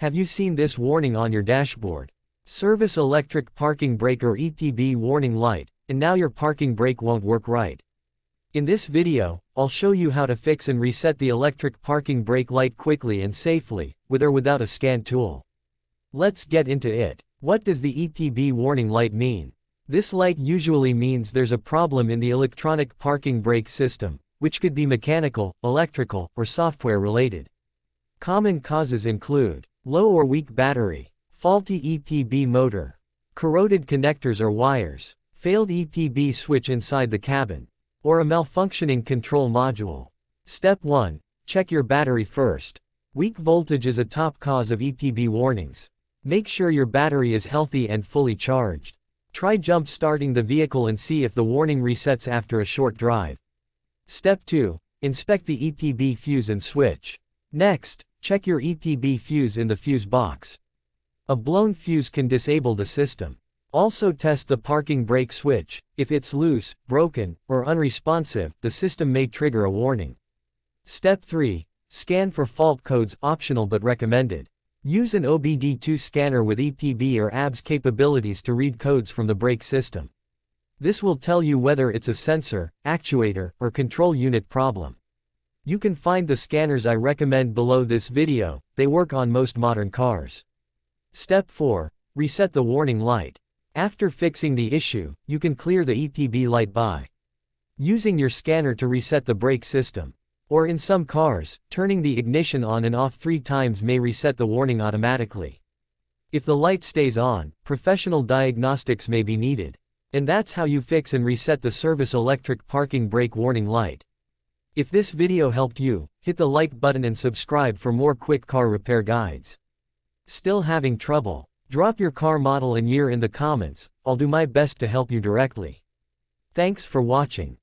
Have you seen this warning on your dashboard? Service electric parking brake or EPB warning light, and now your parking brake won't work right. In this video, I'll show you how to fix and reset the electric parking brake light quickly and safely, with or without a scan tool. Let's get into it. What does the EPB warning light mean? This light usually means there's a problem in the electronic parking brake system, which could be mechanical, electrical, or software related. Common causes include low or weak battery, faulty EPB motor, corroded connectors or wires, failed EPB switch inside the cabin, or a malfunctioning control module. Step 1. Check your battery first. Weak voltage is a top cause of EPB warnings. Make sure your battery is healthy and fully charged. Try jump starting the vehicle and see if the warning resets after a short drive. Step 2. Inspect the EPB fuse and switch. Next, check your EPB fuse in the fuse box. A blown fuse can disable the system. Also test the parking brake switch. If it's loose, broken, or unresponsive, the system may trigger a warning. Step 3. Scan for fault codes, optional but recommended. Use an OBD2 scanner with EPB or ABS capabilities to read codes from the brake system. This will tell you whether it's a sensor, actuator, or control unit problem. You can find the scanners I recommend below this video. They work on most modern cars. Step 4. Reset the warning light. After fixing the issue, you can clear the EPB light by using your scanner to reset the brake system. Or in some cars, turning the ignition on and off 3 times may reset the warning automatically. If the light stays on, professional diagnostics may be needed. And that's how you fix and reset the service electric parking brake warning light. If this video helped you, hit the like button and subscribe for more quick car repair guides. Still having trouble? Drop your car model and year in the comments. I'll do my best to help you directly. Thanks for watching.